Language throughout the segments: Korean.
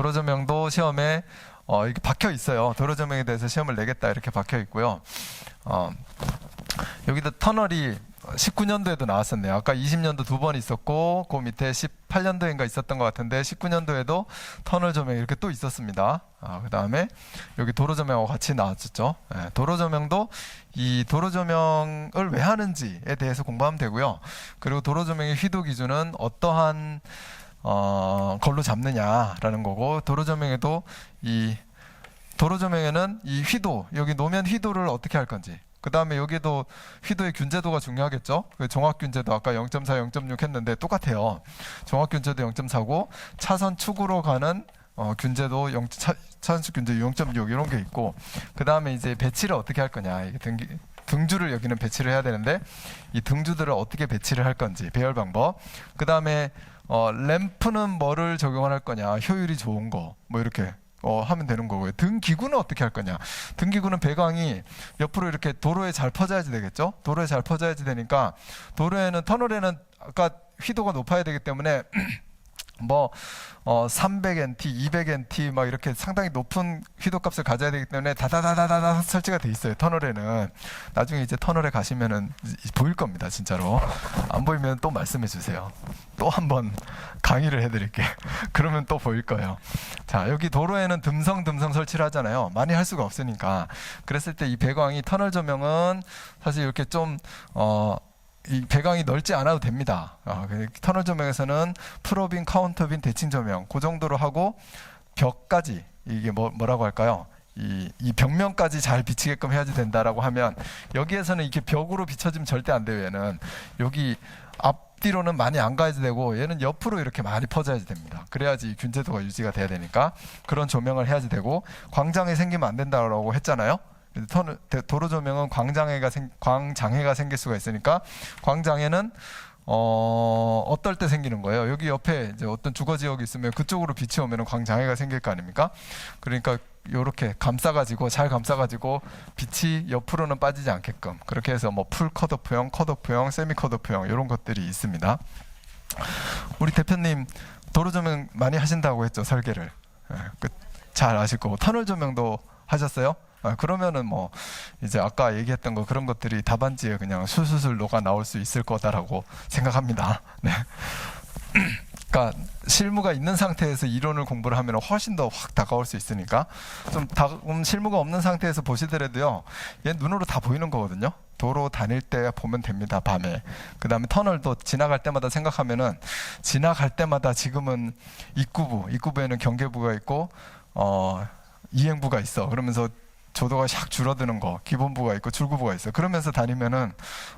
도로 조명도 시험에 이렇게 박혀 있어요. 도로 조명에 대해서 시험을 내겠다 이렇게 박혀 있고요. 여기도 터널이 19년도에도 나왔었네요. 아까 20년도 두 번 있었고 그 밑에 18년도인가 있었던 것 같은데 19년도에도 터널 조명 이렇게 또 있었습니다. 그 다음에 여기 도로 조명하고 같이 나왔었죠. 도로 조명도 이 도로 조명을 왜 하는지에 대해서 공부하면 되고요. 그리고 도로 조명의 휘도 기준은 어떠한 걸로 잡느냐라는 거고, 도로 조명에도 이 도로 조명에는 이 휘도, 여기 노면 휘도를 어떻게 할 건지, 그 다음에 여기도 휘도의 균제도가 중요하겠죠. 종합균제도 아까 0.4, 0.6 했는데 똑같아요. 종합균제도 0.4고 차선 축으로 가는 균제도 차선축 균제 0.6 이런 게 있고, 그 다음에 이제 배치를 어떻게 할 거냐, 이게 등주를 여기는 배치를 해야 되는데 이 등주들을 어떻게 배치를 할 건지 배열 방법, 그 다음에 램프는 뭐를 적용할 거냐, 효율이 좋은 거 뭐 이렇게 하면 되는 거고요. 등기구는 어떻게 할 거냐. 등기구는 배광이 옆으로 이렇게 도로에 잘 퍼져야지 되겠죠. 도로에 잘 퍼져야지 되니까, 도로에는 터널에는 아까 휘도가 높아야 되기 때문에 300NT, 200NT 막 이렇게 상당히 높은 휘도값을 가져야 되기 때문에 다다다다다 설치가 돼 있어요. 터널에는. 나중에 이제 터널에 가시면은 보일 겁니다. 진짜로. 안 보이면 또 말씀해 주세요. 또 한번 강의를 해드릴게. 그러면 또 보일 거예요. 자, 여기 도로에는 듬성 설치를 하잖아요. 많이 할 수가 없으니까. 그랬을 때 이 배광이, 터널 조명은 사실 이렇게 좀 이 배광이 넓지 않아도 됩니다. 터널 조명에서는 프로빈, 카운터빈, 대칭 조명 그 정도로 하고, 벽까지, 이게 뭐라고 할까요? 이 벽면까지 잘 비치게끔 해야지 된다라고 하면, 여기에서는 이렇게 벽으로 비춰지면 절대 안 돼요. 얘는 여기 앞뒤로는 많이 안 가야지 되고, 얘는 옆으로 이렇게 많이 퍼져야지 됩니다. 그래야지 균제도가 유지가 돼야 되니까 그런 조명을 해야지 되고, 광장이 생기면 안 된다라고 했잖아요. 도로 조명은 광장해가 생길 수가 있으니까, 광장에는 어떨 때 생기는 거예요. 여기 옆에 이제 어떤 주거 지역이 있으면 그쪽으로 빛이 오면 광장해가 생길 거 아닙니까? 그러니까 이렇게 감싸가지고, 잘 감싸가지고 빛이 옆으로는 빠지지 않게끔, 그렇게 해서 풀 컷오프형, 컷오프형, 세미 컷오프형 이런 것들이 있습니다. 우리 대표님 도로 조명 많이 하신다고 했죠, 설계를. 잘 아실 거고, 터널 조명도 하셨어요? 그러면은 이제 아까 얘기했던 거, 그런 것들이 답안지에 그냥 술술술 녹아 나올 수 있을 거다라고 생각합니다. 네. 그러니까 실무가 있는 상태에서 이론을 공부를 하면 훨씬 더 확 다가올 수 있으니까, 실무가 없는 상태에서 보시더라도요, 얘 눈으로 다 보이는 거거든요. 도로 다닐 때 보면 됩니다, 밤에. 그 다음에 터널도 지나갈 때마다 생각하면은, 지나갈 때마다 지금은 입구부에는 경계부가 있고 이행부가 있어. 그러면서 조도가 샥 줄어드는 거, 기본부가 있고 출구부가 있어요. 그러면서 다니면은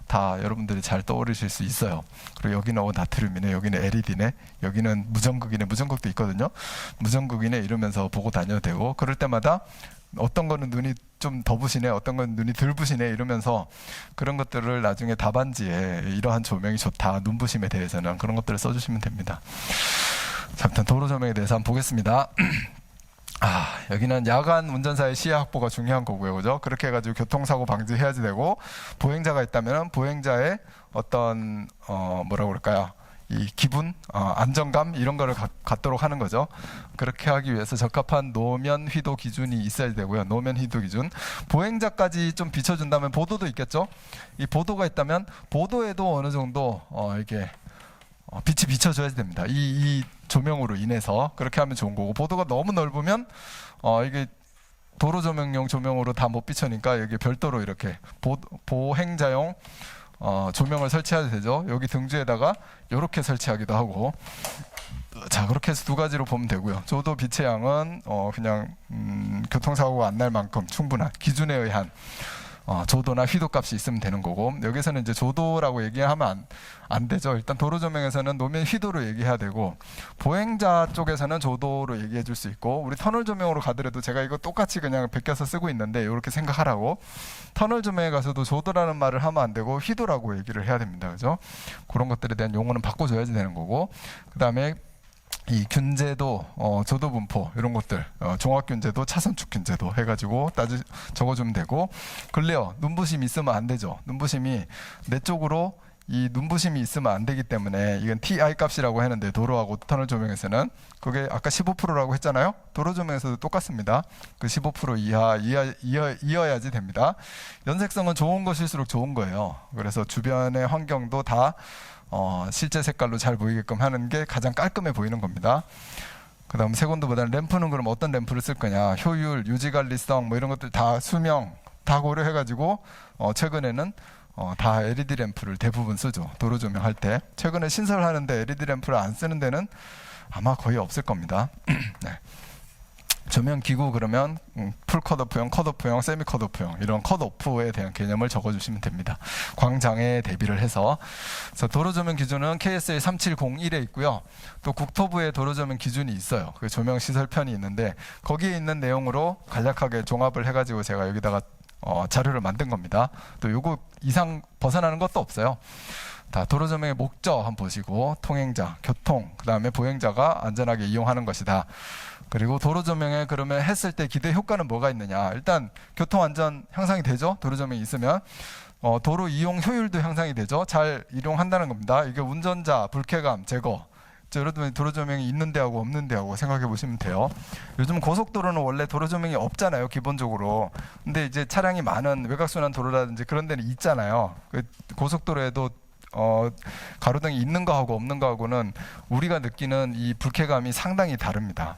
다 여러분들이 잘 떠오르실 수 있어요. 그리고 여기는 나트륨이네, 여기는 LED네, 여기는 무전극이네, 무전극도 있거든요. 무전극이네 이러면서 보고 다녀도 되고, 그럴 때마다 어떤 거는 눈이 좀 더 부시네, 어떤 건 눈이 덜 부시네 이러면서, 그런 것들을 나중에 답안지에 이러한 조명이 좋다, 눈부심에 대해서는 그런 것들을 써주시면 됩니다. 자, 일단 도로 조명에 대해서 한번 보겠습니다. 여기는 야간 운전사의 시야 확보가 중요한 거고요. 그죠? 그렇게 해가지고 교통사고 방지해야지 되고, 보행자가 있다면 보행자의 어떤, 뭐라고 그럴까요? 이 기분, 안정감, 이런 거를 갖도록 하는 거죠. 그렇게 하기 위해서 적합한 노면 휘도 기준이 있어야 되고요. 노면 휘도 기준. 보행자까지 좀 비춰준다면 보도도 있겠죠? 이 보도가 있다면 보도에도 어느 정도, 이렇게, 빛이 비춰줘야 됩니다. 이 조명으로 인해서. 그렇게 하면 좋은 거고, 보도가 너무 넓으면 이게 도로 조명용 조명으로 다 못 비춰니까 여기 별도로 이렇게 보행자용 조명을 설치해야 되죠. 여기 등주에다가 이렇게 설치하기도 하고. 자, 그렇게 해서 두 가지로 보면 되고요. 조도 빛의 양은 그냥 교통사고가 안 날 만큼 충분한 기준에 의한 조도나 휘도 값이 있으면 되는 거고, 여기서는 이제 조도라고 얘기하면 안 되죠. 일단 도로 조명에서는 노면 휘도로 얘기해야 되고, 보행자 쪽에서는 조도로 얘기해 줄 수 있고, 우리 터널 조명으로 가더라도 제가 이거 똑같이 그냥 베껴서 쓰고 있는데 이렇게 생각하라고, 터널 조명에 가서도 조도라는 말을 하면 안 되고 휘도라고 얘기를 해야 됩니다. 그죠? 그런 것들에 대한 용어는 바꿔줘야지 되는 거고, 그 다음에 이 균제도, 조도 분포 이런 것들, 종합균제도, 차선축 균제도 해가지고 적어주면 되고, 근래요, 눈부심이 있으면 안 되죠. 눈부심이 내 쪽으로 이 눈부심이 있으면 안 되기 때문에 이건 TI 값이라고 했는데 도로하고 터널 조명에서는 그게 아까 15%라고 했잖아요. 도로 조명에서도 똑같습니다. 그 15% 이어야지 됩니다. 연색성은 좋은 것일수록 좋은 거예요. 그래서 주변의 환경도 다 실제 색깔로 잘 보이게끔 하는 게 가장 깔끔해 보이는 겁니다. 그 다음 세곤도보다는 램프는 그럼 어떤 램프를 쓸 거냐, 효율, 유지관리성 뭐 이런 것들 다 수명 다 고려해가지고 최근에는 다 LED 램프를 대부분 쓰죠. 도로 조명할 때. 최근에 신설하는데 LED 램프를 안 쓰는 데는 아마 거의 없을 겁니다. 네. 조명 기구 그러면 풀 컷오프형, 컷오프형, 세미 컷오프형 이런 컷오프에 대한 개념을 적어주시면 됩니다. 광장에 대비를 해서. 그래서 도로 조명 기준은 KSA 3701에 있고요. 또 국토부의 도로 조명 기준이 있어요. 그 조명 시설 편이 있는데 거기에 있는 내용으로 간략하게 종합을 해가지고 제가 여기다가 자료를 만든 겁니다. 또 요거 이상 벗어나는 것도 없어요. 다 도로 조명의 목적 한번 보시고 통행자, 교통, 그 다음에 보행자가 안전하게 이용하는 것이다. 그리고 도로 조명에 그러면 했을 때 기대 효과는 뭐가 있느냐. 일단 교통 안전 향상이 되죠. 도로 조명이 있으면. 도로 이용 효율도 향상이 되죠. 잘 이용한다는 겁니다. 이게 운전자 불쾌감 제거. 여러분 도로 조명이 있는 데하고 없는 데하고 생각해 보시면 돼요. 요즘 고속도로는 원래 도로 조명이 없잖아요, 기본적으로. 근데 이제 차량이 많은 외곽순환 도로라든지 그런 데는 있잖아요. 그 고속도로에도 가로등이 있는 거하고 없는 거하고는 우리가 느끼는 이 불쾌감이 상당히 다릅니다.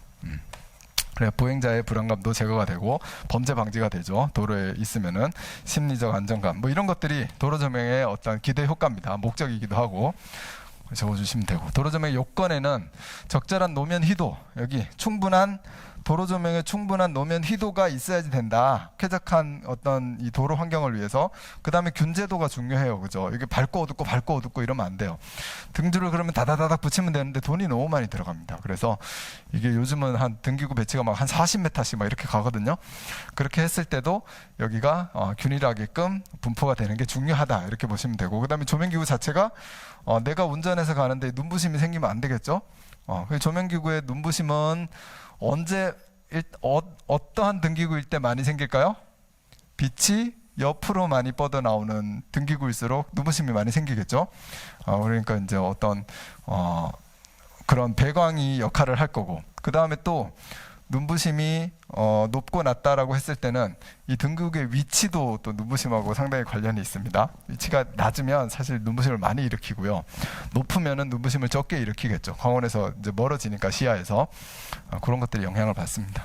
그래 보행자의 불안감도 제거가 되고 범죄 방지가 되죠. 도로에 있으면은 심리적 안정감 뭐 이런 것들이 도로 조명의 어떤 기대 효과입니다. 목적이기도 하고. 적어주시면 되고, 도로 조명의 요건에는 적절한 노면 희도, 여기 충분한 도로 조명에 충분한 노면 희도가 있어야지 된다. 쾌적한 어떤 이 도로 환경을 위해서. 그 다음에 균제도가 중요해요, 그죠? 이게 밝고 어둡고 이러면 안 돼요. 등줄을 그러면 다다다닥 붙이면 되는데 돈이 너무 많이 들어갑니다. 그래서 이게 요즘은 한 등기구 배치가 막 한 40m씩 막 이렇게 가거든요. 그렇게 했을 때도 여기가 균일하게끔 분포가 되는 게 중요하다, 이렇게 보시면 되고, 그 다음에 조명기구 자체가 내가 운전해서 가는데 눈부심이 생기면 안 되겠죠. 조명기구의 눈부심은 언제 어떠한 등기구일 때 많이 생길까요? 빛이 옆으로 많이 뻗어 나오는 등기구일수록 눈부심이 많이 생기겠죠. 그러니까 이제 어떤 그런 배광이 역할을 할 거고, 그 다음에 또 눈부심이 높고 낮다라고 했을 때는 이 등기구의 위치도 또 눈부심하고 상당히 관련이 있습니다. 위치가 낮으면 사실 눈부심을 많이 일으키고요. 높으면은 눈부심을 적게 일으키겠죠. 광원에서 이제 멀어지니까 시야에서 그런 것들이 영향을 받습니다.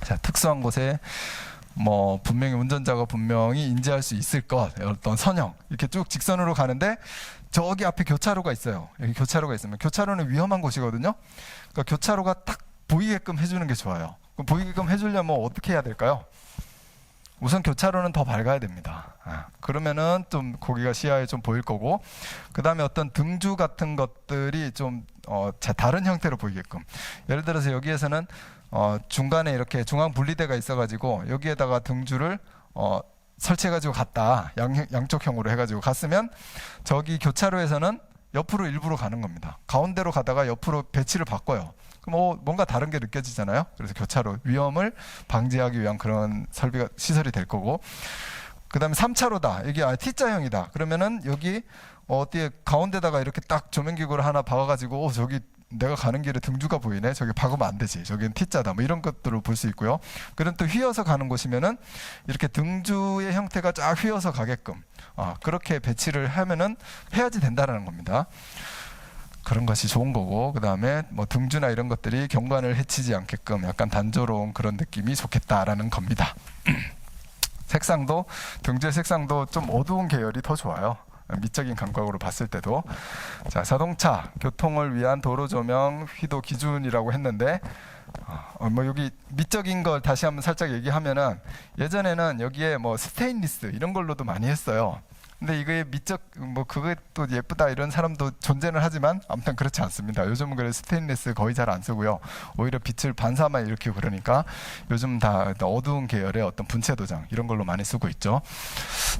자, 특수한 곳에 뭐 분명히 운전자가 분명히 인지할 수 있을 것, 어떤 선형 이렇게 쭉 직선으로 가는데 저기 앞에 교차로가 있어요. 여기 교차로가 있으면 교차로는 위험한 곳이거든요. 그러니까 교차로가 딱 보이게끔 해주는 게 좋아요. 그럼 보이게끔 해주려면 어떻게 해야 될까요? 우선 교차로는 더 밝아야 됩니다. 그러면은 좀 거기가 시야에 좀 보일 거고, 그 다음에 어떤 등주 같은 것들이 좀 다른 형태로 보이게끔. 예를 들어서 여기에서는 중간에 이렇게 중앙 분리대가 있어가지고 여기에다가 등주를 설치해가지고 갔다. 양쪽형으로 해가지고 갔으면 저기 교차로에서는 옆으로 일부러 가는 겁니다. 가운데로 가다가 옆으로 배치를 바꿔요. 그럼 뭔가 다른 게 느껴지잖아요. 그래서 교차로 위험을 방지하기 위한 그런 시설이 될 거고, 그 다음에 3차로다. 이게 T자형이다. 그러면은 여기 어디에 가운데다가 이렇게 딱 조명기구를 하나 박아가지고 저기 내가 가는 길에 등주가 보이네. 저기 박으면 안 되지. 저기는 T자다. 뭐 이런 것들을 볼 수 있고요. 그럼 또 휘어서 가는 곳이면은 이렇게 등주의 형태가 쫙 휘어서 가게끔 그렇게 배치를 하면은 해야지 된다라는 겁니다. 그런 것이 좋은 거고, 그 다음에 뭐 등주나 이런 것들이 경관을 해치지 않게끔 약간 단조로운 그런 느낌이 좋겠다라는 겁니다. 색상도, 등주의 색상도 좀 어두운 계열이 더 좋아요. 미적인 감각으로 봤을 때도. 자, 자동차 교통을 위한 도로 조명 휘도 기준이라고 했는데, 뭐 여기 미적인 걸 다시 한번 살짝 얘기하면은, 예전에는 여기에 뭐 스테인리스 이런 걸로도 많이 했어요. 근데 이게 미적 뭐 그게 또 예쁘다 이런 사람도 존재는 하지만 아무튼 그렇지 않습니다. 요즘은 그래 스테인리스 거의 잘 안 쓰고요. 오히려 빛을 반사만 일으키고 그러니까 요즘 다 어두운 계열의 어떤 분체 도장 이런 걸로 많이 쓰고 있죠.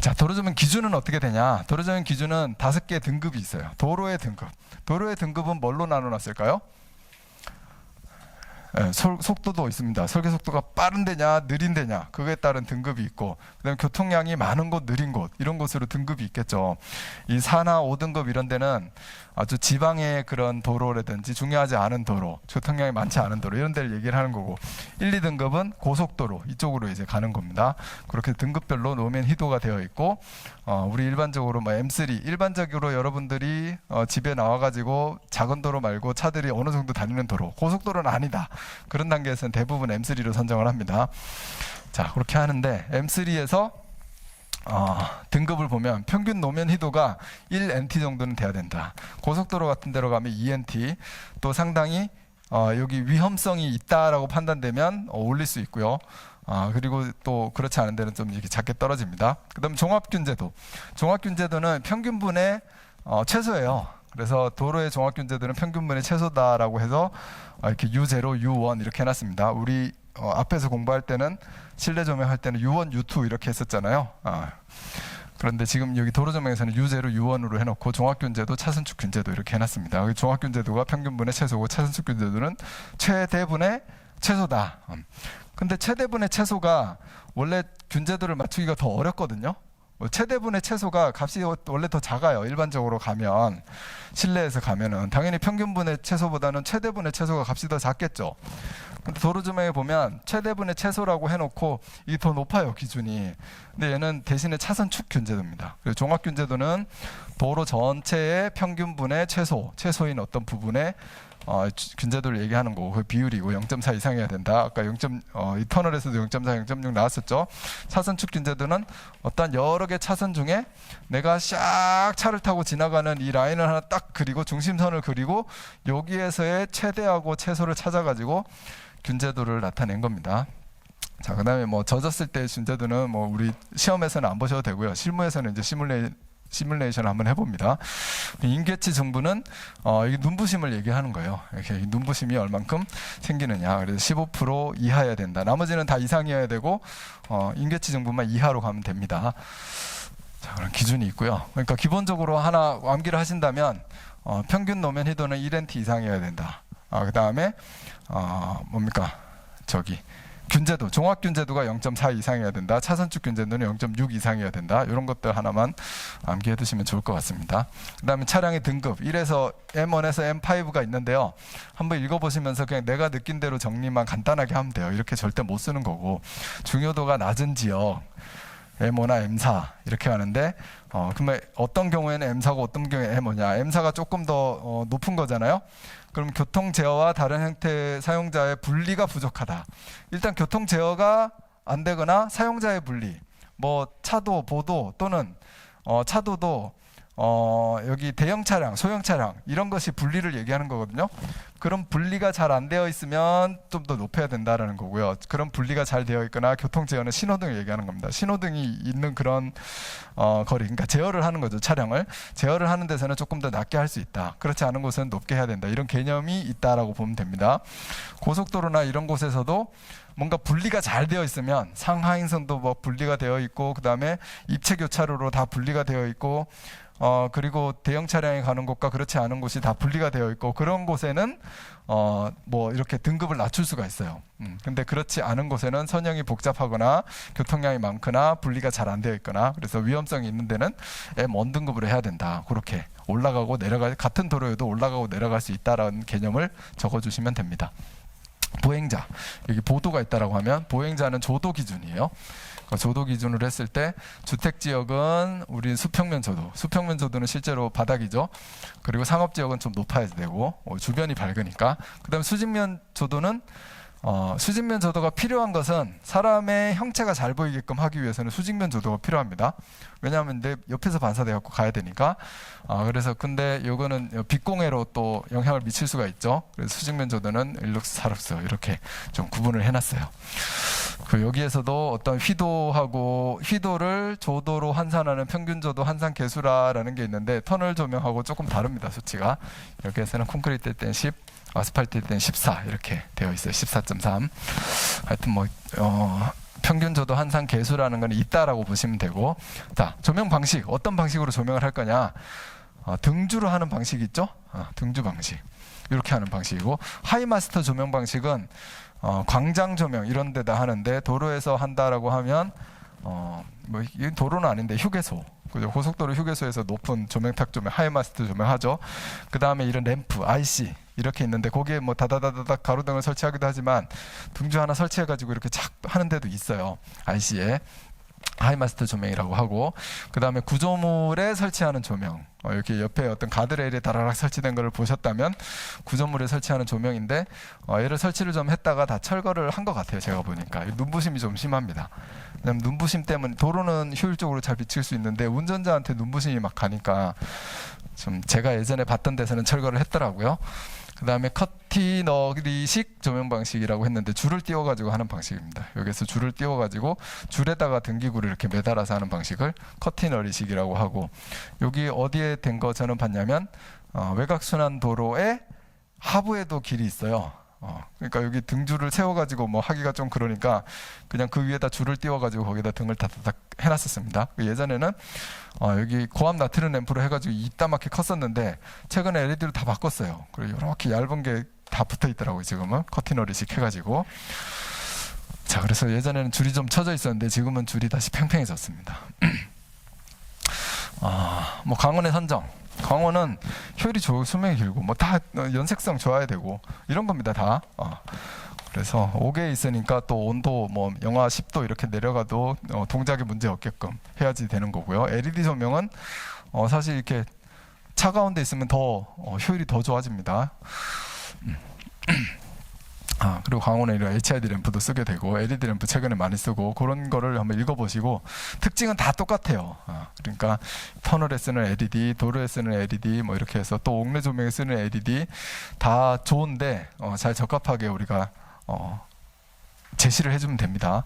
자, 도로조명 기준은 어떻게 되냐? 도로조명 기준은 5개 등급이 있어요. 도로의 등급. 도로의 등급은 뭘로 나눠놨을까요? 속도도 있습니다. 설계 속도가 빠른 데냐 느린 데냐 그거에 따른 등급이 있고, 그다음에 교통량이 많은 곳 느린 곳 이런 곳으로 등급이 있겠죠. 이 4나 5등급 이런 데는 아주 지방의 그런 도로라든지 중요하지 않은 도로, 교통량이 많지 않은 도로 이런 데를 얘기를 하는 거고, 1, 2등급은 고속도로 이쪽으로 이제 가는 겁니다. 그렇게 등급별로 노면 희도가 되어 있고, 우리 일반적으로 뭐 M3 일반적으로 여러분들이 집에 나와가지고 작은 도로 말고 차들이 어느 정도 다니는 도로, 고속도로는 아니다 그런 단계에서는 대부분 M3로 선정을 합니다. 자, 그렇게 하는데 M3에서 등급을 보면 평균 노면 희도가 1NT 정도는 돼야 된다. 고속도로 같은 데로 가면 2NT, 또 상당히 여기 위험성이 있다라고 판단되면 올릴 수 있고요. 그리고 또 그렇지 않은 데는 좀 이렇게 작게 떨어집니다. 그 다음 종합균제도. 종합균제도는 평균분의 최소예요. 그래서 도로의 종합균제도는 평균분의 최소다라고 해서 이렇게 U0, U1 이렇게 해놨습니다. 우리 앞에서 공부할 때는 실내 조명할 때는 U1, U2 이렇게 했었잖아요. 그런데 지금 여기 도로 조명에서는 U0, U1으로 해놓고 종합균제도, 차선축 균제도 이렇게 해놨습니다. 종합균제도가 평균분의 최소고 차선축 균제도는 최대분의 최소다. 근데 최대분의 최소가 원래 균제도를 맞추기가 더 어렵거든요. 최대분의 최소가 값이 원래 더 작아요. 일반적으로 가면, 실내에서 가면은 당연히 평균분의 최소보다는 최대분의 최소가 값이 더 작겠죠. 근데 도로 조명에 보면 최대분의 최소라고 해놓고 이게 더 높아요, 기준이. 근데 얘는 대신에 차선축 균제도입니다. 그래서 종합균제도는 도로 전체의 평균분의 최소인 어떤 부분에 균제도를 얘기하는 거고, 그 비율이고 0.4 이상이어야 된다. 아까 이 터널에서도 0.4, 0.6 나왔었죠. 차선축 균제도는 어떤 여러 개 차선 중에 내가 샥 차를 타고 지나가는 이 라인을 하나 딱 그리고 중심선을 그리고 여기에서의 최대하고 최소를 찾아가지고 균제도를 나타낸 겁니다. 자, 그다음에 뭐 젖었을 때의 균제도는 뭐 우리 시험에서는 안 보셔도 되고요. 실무에서는 이제 시뮬레이션을 한번 해봅니다. 인계치 정부는 이게 눈부심을 얘기하는 거예요. 이렇게 눈부심이 얼만큼 생기느냐. 그래서 15% 이하여야 된다. 나머지는 다 이상이어야 되고 인계치 정부만 이하로 가면 됩니다. 자, 그런 기준이 있고요. 그러니까 기본적으로 하나 암기를 하신다면 평균 노면 희도는 1NT 이상이어야 된다. 그 다음에 뭡니까? 균제도, 종합균제도가 0.4 이상이어야 된다. 차선축 균제도는 0.6 이상이어야 된다. 이런 것들 하나만 암기해 두시면 좋을 것 같습니다. 그 다음에 차량의 등급 1에서 M1에서 M5가 있는데요. 한번 읽어보시면서 그냥 내가 느낀 대로 정리만 간단하게 하면 돼요. 이렇게 절대 못 쓰는 거고, 중요도가 낮은 지역 M5나 M4 이렇게 하는데, 그러면 어떤 경우에는 M4고 어떤 경우에는 M5냐. M4가 조금 더 높은 거잖아요. 그럼 교통 제어와 다른 형태 사용자의 분리가 부족하다. 일단 교통 제어가 안 되거나 사용자의 분리, 뭐 차도, 보도 또는 차도도 여기 대형 차량, 소형 차량 이런 것이 분리를 얘기하는 거거든요. 그런 분리가 잘 안 되어 있으면 좀 더 높여야 된다라는 거고요. 그런 분리가 잘 되어 있거나 교통 제어는 신호등을 얘기하는 겁니다. 신호등이 있는 그런 거리, 그러니까 제어를 하는 거죠. 차량을 제어를 하는 데서는 조금 더 낮게 할 수 있다. 그렇지 않은 곳은 높게 해야 된다. 이런 개념이 있다라고 보면 됩니다. 고속도로나 이런 곳에서도 뭔가 분리가 잘 되어 있으면 상하인선도 뭐 분리가 되어 있고, 그 다음에 입체 교차로로 다 분리가 되어 있고, 그리고 대형 차량이 가는 곳과 그렇지 않은 곳이 다 분리가 되어 있고, 그런 곳에는 뭐 이렇게 등급을 낮출 수가 있어요. 근데 그렇지 않은 곳에는 선형이 복잡하거나 교통량이 많거나 분리가 잘 안 되어 있거나, 그래서 위험성이 있는 데는 M1 등급으로 해야 된다. 그렇게 올라가고 내려갈, 같은 도로에도 올라가고 내려갈 수 있다라는 개념을 적어주시면 됩니다. 보행자, 여기 보도가 있다라고 하면 보행자는 조도 기준이에요. 조도 기준으로 했을 때 주택지역은 우리 수평면 조도, 수평면 조도는 실제로 바닥이죠. 그리고 상업지역은 좀 높아야 되고 주변이 밝으니까. 그 다음에 수직면 조도는 수직면 조도가 필요한 것은 사람의 형체가 잘 보이게끔 하기 위해서는 수직면 조도가 필요합니다. 왜냐하면 내 옆에서 반사돼 갖고 가야 되니까. 그래서 근데 요거는 빛공해로 또 영향을 미칠 수가 있죠. 그래서 수직면 조도는 일룩스, 사룩스 이렇게 좀 구분을 해놨어요. 그 여기에서도 어떤 휘도를 조도로 환산하는 평균조도 환산 계수라는 게 있는데, 터널 조명하고 조금 다릅니다. 수치가. 여기에서는 콘크리트 될 땐 10, 아스팔트 될 땐 14 이렇게 되어 있어요. 14.3. 하여튼 뭐 평균조도 환산 계수라는 건 있다라고 보시면 되고. 자, 조명 방식, 어떤 방식으로 조명을 할 거냐. 등주로 하는 방식이 있죠. 등주 방식. 이렇게 하는 방식이고, 하이마스터 조명 방식은 광장 조명 이런 데다 하는데, 도로에서 한다라고 하면 뭐 이건 도로는 아닌데 휴게소, 그죠? 고속도로 휴게소에서 높은 조명탁 조명, 하이마스터 조명 하죠. 그 다음에 이런 램프, IC 이렇게 있는데, 거기에 뭐 다다다다닥 가로등을 설치하기도 하지만 등주 하나 설치해가지고 이렇게 착 하는 데도 있어요. IC에 하이마스터 조명이라고 하고, 그 다음에 구조물에 설치하는 조명, 이렇게 옆에 어떤 가드레일에 다라락 설치된 것을 보셨다면 구조물에 설치하는 조명인데, 얘를 설치를 좀 했다가 다 철거를 한 것 같아요. 제가 보니까 눈부심이 좀 심합니다. 왜냐면 눈부심 때문에 도로는 효율적으로 잘 비칠 수 있는데 운전자한테 눈부심이 막 가니까 좀, 제가 예전에 봤던 데서는 철거를 했더라고요. 그 다음에 커티너리식 조명 방식이라고 했는데, 줄을 띄워가지고 하는 방식입니다. 여기서 줄을 띄워가지고 줄에다가 등기구를 이렇게 매달아서 하는 방식을 커티너리식이라고 하고, 여기 어디에 된 거 저는 봤냐면 외곽순환도로의 하부에도 길이 있어요. 그러니까 여기 등줄을 세워가지고 뭐 하기가 좀 그러니까 그냥 그 위에다 줄을 띄워가지고 거기다 등을 다다닥 해놨었습니다. 예전에는 여기 고압 나트륨 램프로 해가지고 이따맣게 컸었는데 최근에 LED로 다 바꿨어요. 그리고 이렇게 얇은 게 다 붙어 있더라고요. 지금은 커티너리식 해가지고. 자, 그래서 예전에는 줄이 좀 쳐져 있었는데 지금은 줄이 다시 팽팽해졌습니다. 뭐 강원의 선정. 강원은 효율이 좋고 수명이 길고 뭐 다 연색성 좋아야 되고 이런 겁니다. 다. 그래서 5개에 있으니까 또 온도 뭐 영하 10도 이렇게 내려가도 동작에 문제 없게끔 해야지 되는 거고요. LED 조명은 사실 이렇게 차가운 데 있으면 더 효율이 더 좋아집니다. 그리고 강원에 이런 HID 램프도 쓰게 되고 LED 램프 최근에 많이 쓰고, 그런 거를 한번 읽어보시고 특징은 다 똑같아요. 그러니까 터널에 쓰는 LED, 도로에 쓰는 LED 뭐 이렇게 해서 또 옥내 조명에 쓰는 LED 다 좋은데 잘 적합하게 우리가 제시를 해주면 됩니다.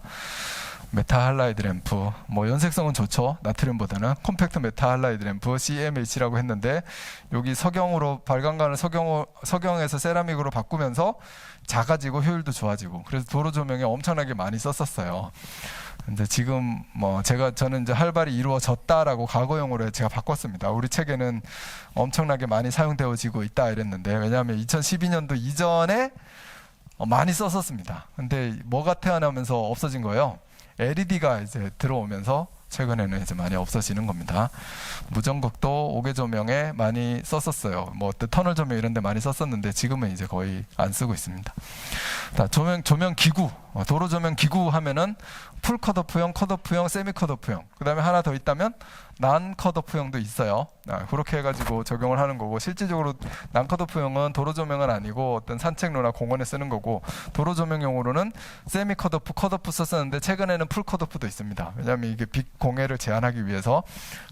메타 할라이드 램프, 뭐 연색성은 좋죠. 나트륨보다는. 컴팩트 메타 할라이드 램프 CMH라고 했는데, 여기 석영으로 발광관을 석영에서 세라믹으로 바꾸면서 작아지고 효율도 좋아지고, 그래서 도로 조명에 엄청나게 많이 썼었어요. 근데 지금 뭐 저는 이제 활발히 이루어졌다라고 과거용으로 제가 바꿨습니다. 우리 책에는 엄청나게 많이 사용되어지고 있다 이랬는데, 왜냐하면 2012년도 이전에 많이 썼었습니다. 근데 뭐가 태어나면서 없어진 거예요? LED가 이제 들어오면서 최근에는 이제 많이 없어지는 겁니다. 무전극도 5개 조명에 많이 썼었어요. 뭐 터널 조명 이런 데 많이 썼었는데 지금은 이제 거의 안 쓰고 있습니다. 자, 조명 기구. 도로 조명 기구 하면은 풀 컷오프형, 컷오프형, 세미 컷오프형. 그다음에 하나 더 있다면 난 컷오프형도 있어요. 그렇게 해가지고 적용을 하는 거고, 실질적으로 난 컷오프형은 도로 조명은 아니고 어떤 산책로나 공원에 쓰는 거고, 도로 조명용으로는 세미 컷오프, 컷오프 썼었는데 최근에는 풀 컷오프도 있습니다. 왜냐하면 이게 빛 공해를 제한하기 위해서.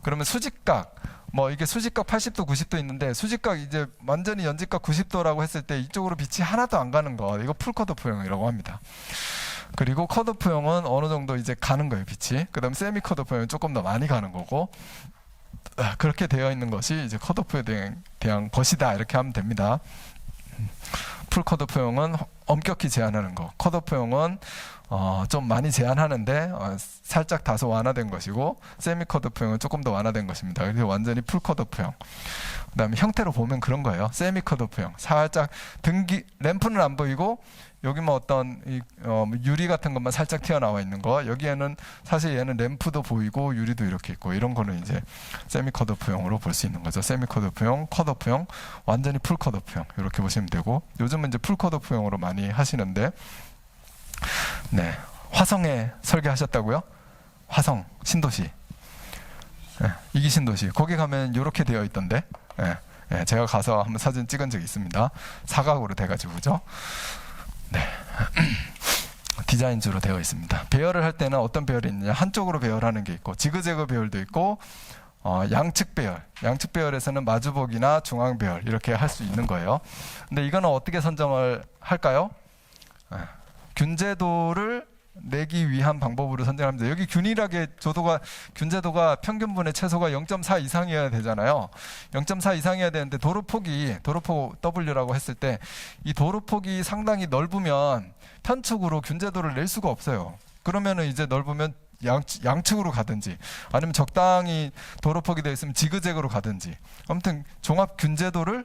그러면 수직각, 뭐 이게 수직각 80도, 90도 있는데, 수직각 이제 완전히 연직각 90도라고 했을 때 이쪽으로 빛이 하나도 안 가는 거, 이거 풀 컷오프형이라고 합니다. 그리고 컷오프형은 어느 정도 이제 가는 거예요, 빛이. 그 다음 세미 컷오프형은 조금 더 많이 가는 거고, 그렇게 되어 있는 것이 이제 컷오프에 대한 것이다, 이렇게 하면 됩니다. 풀 컷오프형은 엄격히 제한하는 거, 컷오프형은 좀 많이 제한하는데 살짝 다소 완화된 것이고, 세미 컷오프형은 조금 더 완화된 것입니다. 그래서 완전히 풀 컷오프형. 그 다음에 형태로 보면 그런 거예요. 세미 컷오프형. 살짝 램프는 안 보이고 여기 뭐 어떤 유리 같은 것만 살짝 튀어나와 있는 거, 여기에는 사실 얘는 램프도 보이고 유리도 이렇게 있고, 이런 거는 이제 세미 컷오프형으로 볼 수 있는 거죠. 세미 컷오프형, 컷오프형, 완전히 풀 컷오프형, 이렇게 보시면 되고, 요즘은 이제 풀 컷오프형으로 많이 하시는데, 네, 화성에 설계하셨다고요? 화성 신도시, 네, 이기 신도시, 거기 가면 이렇게 되어 있던데, 네, 네, 제가 가서 한번 사진 찍은 적이 있습니다. 사각으로 돼가지고, 그죠? 네. 디자인주로 되어 있습니다. 배열을 할 때는 어떤 배열이 있느냐, 한쪽으로 배열하는 게 있고, 지그재그 배열도 있고, 양측 배열, 양측 배열에서는 마주보기나 중앙 배열 이렇게 할 수 있는 거예요. 근데 이거는 어떻게 선정을 할까요? 균제도를 내기 위한 방법으로 선정합니다. 여기 균일하게 균제도가 평균분의 최소가 0.4 이상이어야 되잖아요. 0.4 이상이어야 되는데, 도로폭 W라고 했을 때 이 도로폭이 상당히 넓으면 편측으로 균제도를 낼 수가 없어요. 그러면은 이제 넓으면 양측으로 가든지, 아니면 적당히 도로폭이 되어 있으면 지그재그로 가든지, 아무튼 종합 균제도를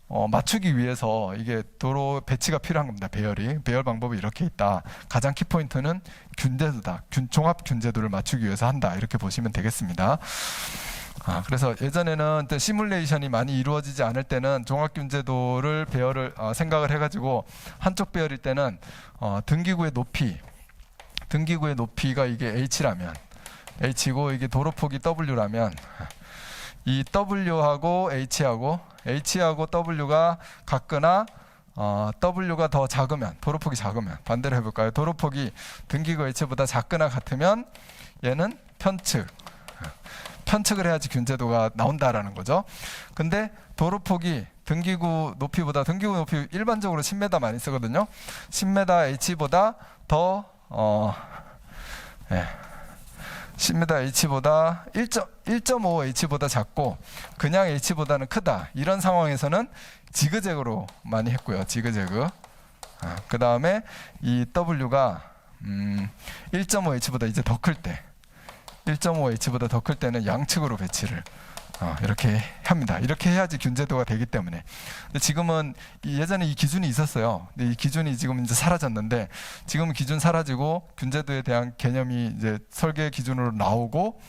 맞추기 위해서 이게 도로 배치가 필요한 겁니다. 배열 방법이 이렇게 있다. 가장 키포인트는 균제도다. 종합 균제도를 맞추기 위해서 한다. 이렇게 보시면 되겠습니다. 그래서 예전에는 시뮬레이션이 많이 이루어지지 않을 때는 종합균제도를 배열을 생각을 해가지고 한쪽 배열일 때는 등기구의 높이가 이게 H라면 H고 이게 도로폭이 W라면 이 W하고 H하고 W가 같거나 W가 더 작으면 도로폭이 작으면 반대로 해볼까요? 도로폭이 등기구 H보다 작거나 같으면 얘는 편측을 해야지 균제도가 나온다라는 거죠. 근데 도로폭이 등기구 높이 일반적으로 10m 많이 쓰거든요. 10m H보다 더 10m H보다 1.5 H보다 작고 그냥 H보다는 크다. 이런 상황에서는 지그재그로 많이 했고요. 지그재그. 그 다음에 이 W가 1.5 H보다 이제 더 클 때 1.5 H보다 더 클 때는 양측으로 배치를 이렇게 합니다. 이렇게 해야지 균제도가 되기 때문에. 근데 지금은 예전에 이 기준이 있었어요. 근데 이 기준이 지금 이제 사라졌는데 지금 기준 사라지고 균제도에 대한 개념이 이제 설계 기준으로 나오고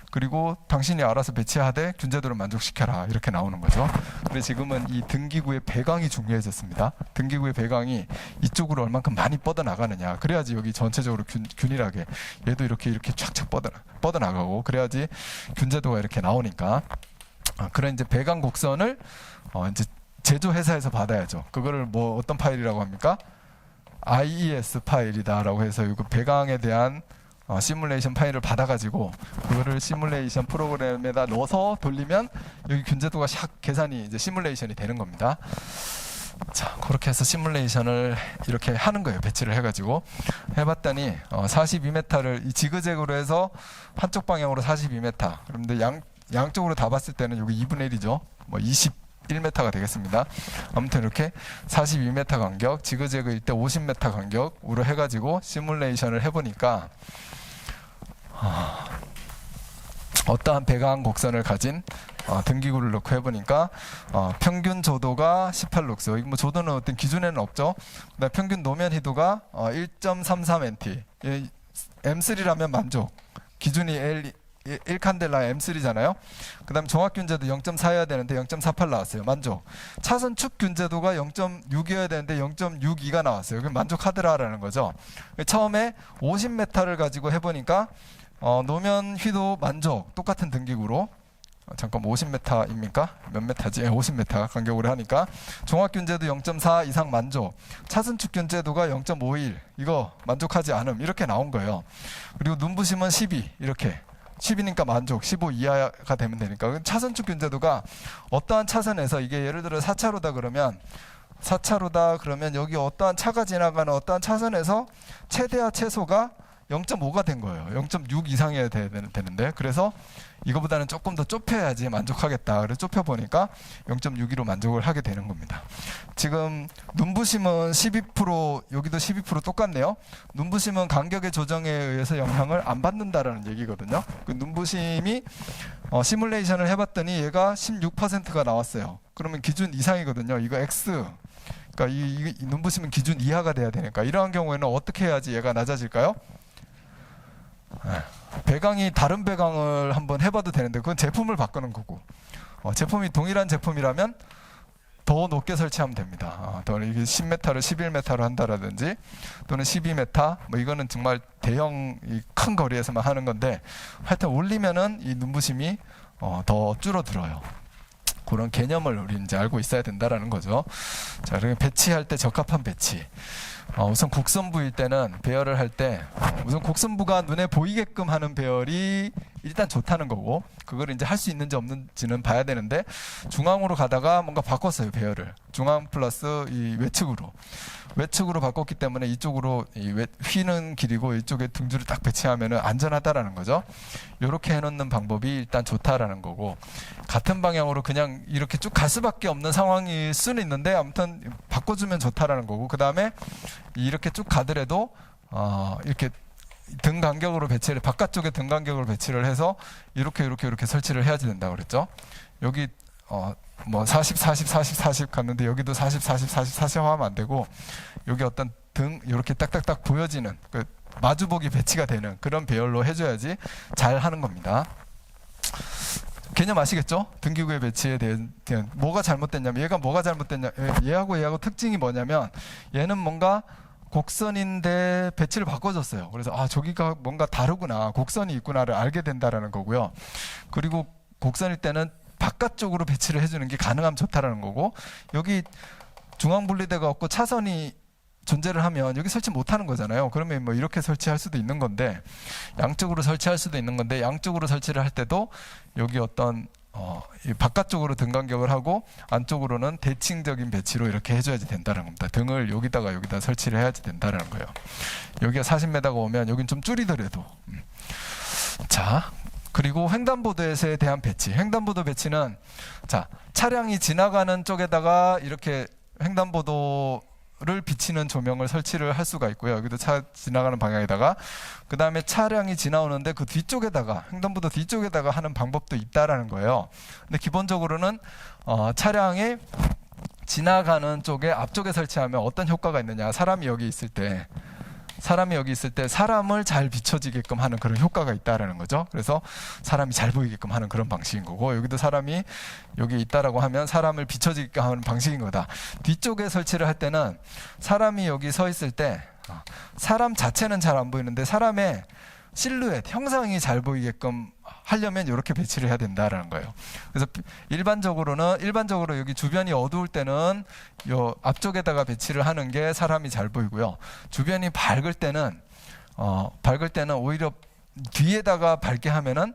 그리고 당신이 알아서 배치하되 균제도를 만족시켜라 이렇게 나오는 거죠. 그래서 지금은 이 등기구의 배강이 중요해졌습니다. 등기구의 배강이 이쪽으로 얼만큼 많이 뻗어 나가느냐. 그래야지 여기 전체적으로 균일하게 얘도 이렇게 쫙쫙 뻗어 나가고 그래야지 균제도가 이렇게 나오니까 그런 이제 배강 곡선을 이제 제조회사에서 받아야죠. 그거를 뭐 어떤 파일이라고 합니까? IES 파일이다라고 해서 이거 배강에 대한 시뮬레이션 파일을 받아가지고 그거를 시뮬레이션 프로그램에다 넣어서 돌리면 여기 균제도가 샥 계산이 이제 시뮬레이션이 되는 겁니다. 자, 그렇게 해서 시뮬레이션을 이렇게 하는 거예요. 배치를 해가지고 해봤더니 42m를 이 지그재그로 해서 한쪽 방향으로 42m. 그런데 양쪽으로 다 봤을 때는 여기 2분의 1이죠. 뭐 21m가 되겠습니다. 아무튼 이렇게 42m 간격, 지그재그일 때 50m 간격으로 해가지고 시뮬레이션을 해보니까 어떠한 배강 곡선을 가진 등기구를 넣고 해보니까 평균 조도가 18룩스. 뭐 조도는 어떤 기준에는 없죠. 그다음 평균 노면 희도가 1.33 NT. M3라면 만족. 기준이 1칸델라 M3잖아요. 그 다음 종합균제도 0.4여야 되는데 0.48 나왔어요. 만족. 차선 축 균제도가 0.6이어야 되는데 0.62가 나왔어요. 그럼 만족하더라라는 거죠. 처음에 50m를 가지고 해보니까 노면 휘도 만족. 똑같은 등기구로. 잠깐 50m입니까? 몇 m지? 50m 간격으로 하니까 종합균제도 0.4 이상 만족. 차선축 균제도가 0.51 이거 만족하지 않음. 이렇게 나온 거예요. 그리고 눈부심은 12 이렇게 10이니까 만족, 15 이하가 되면 되니까. 차선축 균제도가 어떠한 차선에서 이게 예를 들어 4차로다 그러면 여기 어떠한 차가 지나가는 어떠한 차선에서 최대와 최소가 0.5가 된 거예요. 0.6 이상이어야 되는데 그래서 이거보다는 조금 더 좁혀야지 만족하겠다. 그래서 좁혀보니까 0.62로 만족을 하게 되는 겁니다. 지금 눈부심은 12% 여기도 12% 똑같네요. 눈부심은 간격의 조정에 의해서 영향을 안 받는다라는 얘기거든요. 그 눈부심이 시뮬레이션을 해봤더니 얘가 16%가 나왔어요. 그러면 기준 이상이거든요. 이거 X. 그러니까 이 눈부심은 기준 이하가 돼야 되니까 이러한 경우에는 어떻게 해야지 얘가 낮아질까요? 배강이 다른 배강을 한번 해봐도 되는데 그건 제품을 바꾸는 거고 제품이 동일한 제품이라면 더 높게 설치하면 됩니다. 더 이게 10m를 11m로 한다라든지 또는 12m 뭐 이거는 정말 대형 큰 거리에서만 하는 건데 하여튼 올리면은 이 눈부심이 더 줄어들어요. 그런 개념을 우리 이제 알고 있어야 된다라는 거죠. 자, 그리고 배치할 때 적합한 배치. 우선 곡선부일 때는 배열을 할 때 우선 곡선부가 눈에 보이게끔 하는 배열이 일단 좋다는 거고 그걸 이제 할 수 있는지 없는지는 봐야 되는데 중앙으로 가다가 뭔가 바꿨어요. 배열을 중앙 플러스 이 외측으로 바꿨기 때문에 이쪽으로 휘는 길이고 이쪽에 등줄을 딱 배치하면 안전하다라는 거죠. 이렇게 해놓는 방법이 일단 좋다라는 거고 같은 방향으로 그냥 이렇게 쭉 갈 수밖에 없는 상황일 수는 있는데 아무튼 바꿔주면 좋다라는 거고 그 다음에 이렇게 쭉 가더라도 이렇게 등 간격으로 배치를 바깥쪽에 등 간격으로 배치를 해서 이렇게 설치를 해야지 된다고 그랬죠. 여기 뭐 40, 40, 40, 40 갔는데 여기도 40, 40, 40, 40 하면 안 되고 여기 어떤 등 이렇게 딱딱딱 보여지는 그 마주보기 배치가 되는 그런 배열로 해줘야지 잘 하는 겁니다. 개념 아시겠죠? 등기구의 배치에 대한 뭐가 잘못됐냐면 얘가 뭐가 잘못됐냐 얘하고 특징이 뭐냐면 얘는 뭔가 곡선인데 배치를 바꿔줬어요. 그래서 아 저기가 뭔가 다르구나 곡선이 있구나를 알게 된다라는 거고요. 그리고 곡선일 때는 바깥쪽으로 배치를 해주는 게 가능하면 좋다라는 거고 여기 중앙분리대가 없고 차선이 존재를 하면 여기 설치 못하는 거잖아요. 그러면 뭐 이렇게 설치할 수도 있는 건데 양쪽으로 설치할 수도 있는 건데 양쪽으로 설치를 할 때도 여기 어떤 이 바깥쪽으로 등 간격을 하고 안쪽으로는 대칭적인 배치로 이렇게 해줘야지 된다는 겁니다. 등을 여기다 설치를 해야지 된다는 거예요. 여기가 40m가 오면 여긴 좀 줄이더라도 자 그리고 횡단보도에 대한 배치. 횡단보도 배치는 자 차량이 지나가는 쪽에다가 이렇게 횡단보도를 비치는 조명을 설치를 할 수가 있고요. 여기도 차 지나가는 방향에다가 그 다음에 차량이 지나오는데 그 뒤쪽에다가 횡단보도 뒤쪽에다가 하는 방법도 있다라는 거예요. 근데 기본적으로는 차량이 지나가는 쪽에 앞쪽에 설치하면 어떤 효과가 있느냐. 사람이 여기 있을 때 사람을 잘 비춰지게끔 하는 그런 효과가 있다라는 거죠. 그래서 사람이 잘 보이게끔 하는 그런 방식인 거고 여기도 사람이 여기 있다라고 하면 사람을 비춰지게끔 하는 방식인 거다. 뒤쪽에 설치를 할 때는 사람이 여기 서 있을 때 사람 자체는 잘 안 보이는데 사람의 실루엣, 형상이 잘 보이게끔 하려면 이렇게 배치를 해야 된다라는 거예요. 그래서 일반적으로 여기 주변이 어두울 때는 요 앞쪽에다가 배치를 하는 게 사람이 잘 보이고요. 주변이 밝을 때는 오히려 뒤에다가 밝게 하면은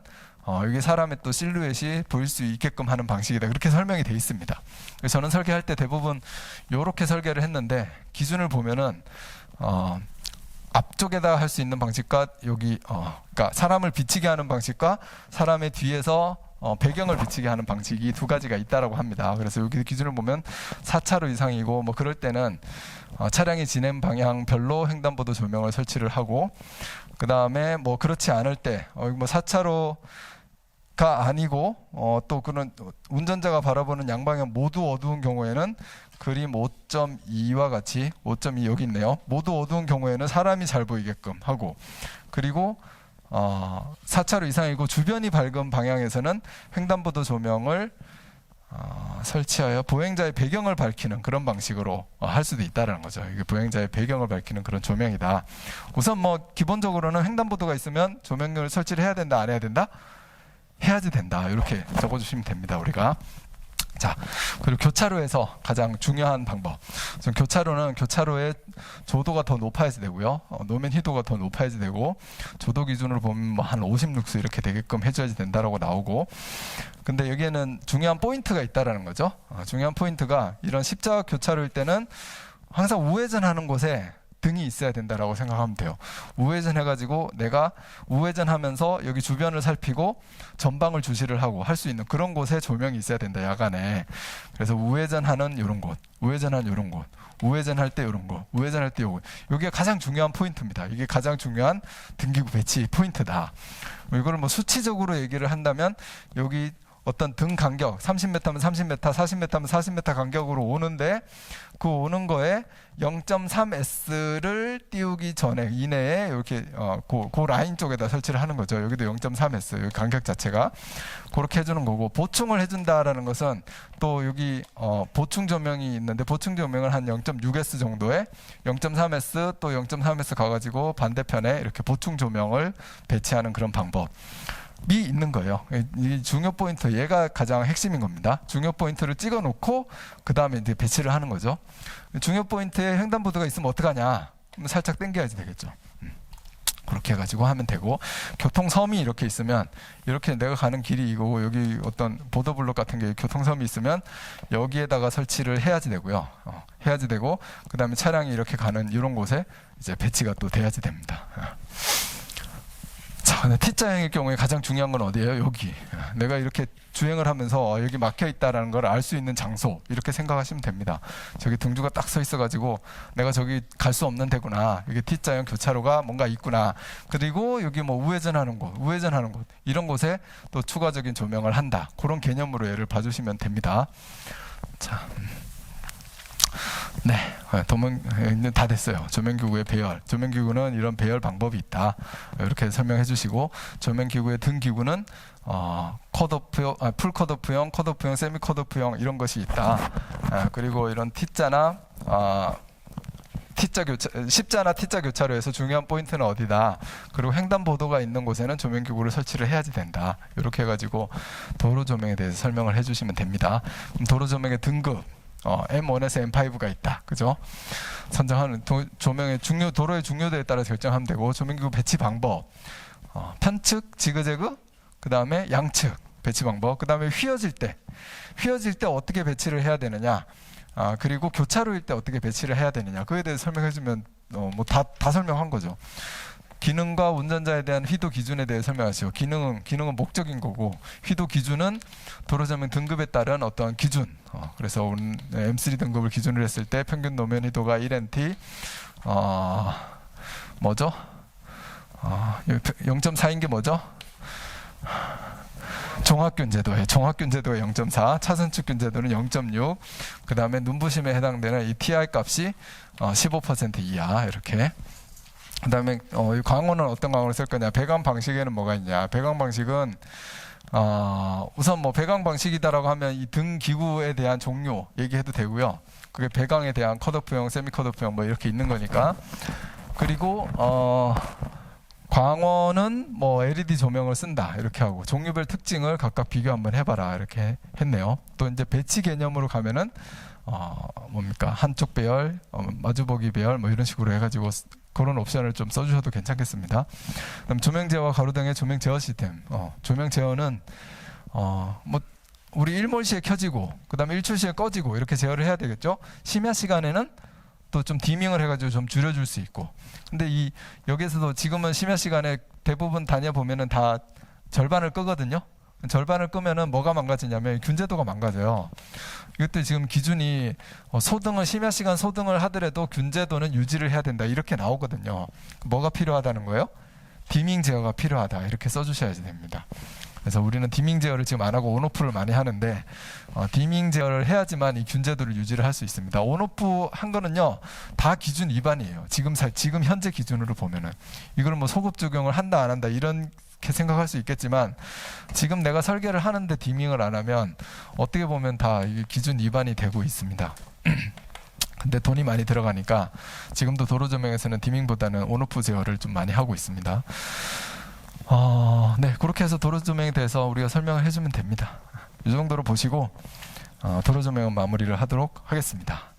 여기 사람의 또 실루엣이 보일 수 있게끔 하는 방식이다. 그렇게 설명이 돼 있습니다. 그래서 저는 설계할 때 대부분 이렇게 설계를 했는데 기준을 보면은 앞쪽에다 할 수 있는 방식과 여기 그러니까 사람을 비치게 하는 방식과 사람의 뒤에서 배경을 비치게 하는 방식이 두 가지가 있다라고 합니다. 그래서 여기 기준을 보면 4차로 이상이고 뭐 그럴 때는 차량이 지낸 방향별로 횡단보도 조명을 설치를 하고 그 다음에 뭐 그렇지 않을 때 뭐 4차로가 아니고 또 그런 운전자가 바라보는 양방향 모두 어두운 경우에는 그림 5.2와 같이 5.2 여기 있네요. 모두 어두운 경우에는 사람이 잘 보이게끔 하고 그리고 4차로 이상이고 주변이 밝은 방향에서는 횡단보도 조명을 설치하여 보행자의 배경을 밝히는 그런 방식으로 할 수도 있다는 거죠. 이게 보행자의 배경을 밝히는 그런 조명이다. 우선 뭐 기본적으로는 횡단보도가 있으면 조명을 설치를 해야 된다, 안 해야 된다? 해야지 된다. 이렇게 적어주시면 됩니다. 우리가. 자, 그리고 교차로에서 가장 중요한 방법. 교차로의 조도가 더 높아야지 되고요. 노면 희도가 더 높아야지 되고, 조도 기준으로 보면 뭐 한 50룩스 이렇게 되게끔 해줘야지 된다라고 나오고, 근데 여기에는 중요한 포인트가 있다라는 거죠. 중요한 포인트가 이런 십자가 교차로일 때는 항상 우회전하는 곳에 등이 있어야 된다라고 생각하면 돼요. 우회전 해가지고 내가 우회전하면서 여기 주변을 살피고 전방을 주시를 하고 할 수 있는 그런 곳에 조명이 있어야 된다, 야간에. 그래서 우회전하는 이런 곳, 우회전하는 이런 곳, 우회전할 때 이런 곳, 우회전할 때 요거. 이게 가장 중요한 포인트입니다. 이게 가장 중요한 등기구 배치 포인트다. 이거를 뭐 수치적으로 얘기를 한다면 여기 어떤 등 간격 30m면 30m, 40m면 40m 간격으로 오는데 그 오는 거에 0.3S를 띄우기 전에 이내에 이렇게 그 라인 쪽에다 설치를 하는 거죠. 여기도 0.3S 여기 간격 자체가 그렇게 해주는 거고, 보충을 해준다라는 것은 또 여기 보충 조명이 있는데 보충 조명을 한 0.6S 정도에 0.3S 또 0.3S 가가지고 반대편에 이렇게 보충 조명을 배치하는 그런 방법. 이 있는 거예요. 이 중요 포인트, 얘가 가장 핵심인 겁니다. 중요 포인트를 찍어 놓고 그 다음에 이제 배치를 하는 거죠. 중요 포인트에 횡단보도가 있으면 어떡하냐? 그럼 살짝 당겨야지 되겠죠. 그렇게 해가지고 하면 되고, 교통섬이 이렇게 있으면, 이렇게 내가 가는 길이 이거고 여기 어떤 보도블록 같은 게 교통섬이 있으면 여기에다가 설치를 해야지 되고요. 해야지 되고, 그 다음에 차량이 이렇게 가는 이런 곳에 이제 배치가 또 돼야지 됩니다. 자, 근데 T자형의 경우에 가장 중요한 건 어디예요? 여기. 내가 이렇게 주행을 하면서 여기 막혀 있다라는 걸 알 수 있는 장소, 이렇게 생각하시면 됩니다. 저기 등주가 딱 서 있어가지고 내가 저기 갈 수 없는 데구나. 여기 T자형 교차로가 뭔가 있구나. 그리고 여기 뭐 우회전하는 곳, 이런 곳에 또 추가적인 조명을 한다. 그런 개념으로 얘를 봐주시면 됩니다. 자. 네, 이제 다 됐어요. 조명기구의 배열. 조명기구는 이런 배열 방법이 있다. 이렇게 설명해 주시고, 조명기구의 등기구는 풀 컷오프형, 컷오프형, 세미 컷오프형 이런 것이 있다. 그리고 이런 T자나 십자나 T자 교차로에서 중요한 포인트는 어디다. 그리고 횡단보도가 있는 곳에는 조명기구를 설치를 해야지 된다. 이렇게 해가지고 도로 조명에 대해서 설명을 해주시면 됩니다. 그럼 도로 조명의 등급. M1에서 M5가 있다. 그죠? 선정하는 조명의 도로의 중요도에 따라 결정하면 되고, 조명기구 배치 방법. 편측, 지그재그, 그 다음에 양측 배치 방법. 그 다음에 휘어질 때 어떻게 배치를 해야 되느냐. 그리고 교차로일 때 어떻게 배치를 해야 되느냐. 그에 대해서 설명해주면, 뭐 다 설명한 거죠. 기능과 운전자에 대한 휘도 기준에 대해 설명하시고, 기능은 목적인 거고, 휘도 기준은 도로조명 등급에 따른 어떤 기준. 그래서 M3 등급을 기준으로 했을 때 평균 노면 휘도가 1NT, 뭐죠? 0.4인 게 뭐죠? 종합균제도에 0.4, 차선축 균제도는 0.6, 그 다음에 눈부심에 해당되는 이 TI 값이 15% 이하, 이렇게. 그 다음에 이 광원은 어떤 광원을 쓸 거냐. 배관 방식에는 뭐가 있냐. 배관 방식은 우선 뭐 배관 방식이다라고 하면 이 등 기구에 대한 종류 얘기해도 되고요. 그게 배관에 대한 컷오프형, 세미 컷오프형 뭐 이렇게 있는 거니까. 그리고 광원은 뭐 LED 조명을 쓴다 이렇게 하고, 종류별 특징을 각각 비교 한번 해봐라 이렇게 했네요. 또 이제 배치 개념으로 가면은 뭡니까, 한쪽 배열, 마주보기 배열 뭐 이런 식으로 해가지고 그런 옵션을 좀 써주셔도 괜찮겠습니다. 그럼 조명 제어와 가로등의 조명 제어 시스템. 조명 제어는 뭐 우리 일몰 시에 켜지고 그다음에 일출 시에 꺼지고 이렇게 제어를 해야 되겠죠. 심야 시간에는 또 좀 디밍을 해가지고 좀 줄여줄 수 있고. 근데 여기에서도 지금은 심야 시간에 대부분 다녀보면은 다 절반을 끄거든요. 절반을 끄면은 뭐가 망가지냐면 균제도가 망가져요. 이것도 지금 기준이 소등을 심야 시간 소등을 하더라도 균제도는 유지를 해야 된다 이렇게 나오거든요. 뭐가 필요하다는 거예요? 디밍 제어가 필요하다 이렇게 써주셔야 됩니다. 그래서 우리는 디밍 제어를 지금 안 하고 온오프를 많이 하는데, 디밍 제어를 해야지만 이 균제도를 유지를 할 수 있습니다. 온오프 한 거는요 다 기준 위반이에요. 지금 현재 기준으로 보면은 이걸 뭐 소급 적용을 한다 안 한다 이렇게 생각할 수 있겠지만, 지금 내가 설계를 하는데 디밍을 안 하면 어떻게 보면 다 이게 기준 위반이 되고 있습니다. 근데 돈이 많이 들어가니까 지금도 도로 조명에서는 디밍보다는 온오프 제어를 좀 많이 하고 있습니다. 네, 그렇게 해서 도로 조명에 대해서 우리가 설명을 해주면 됩니다. 이 정도로 보시고 도로 조명은 마무리를 하도록 하겠습니다.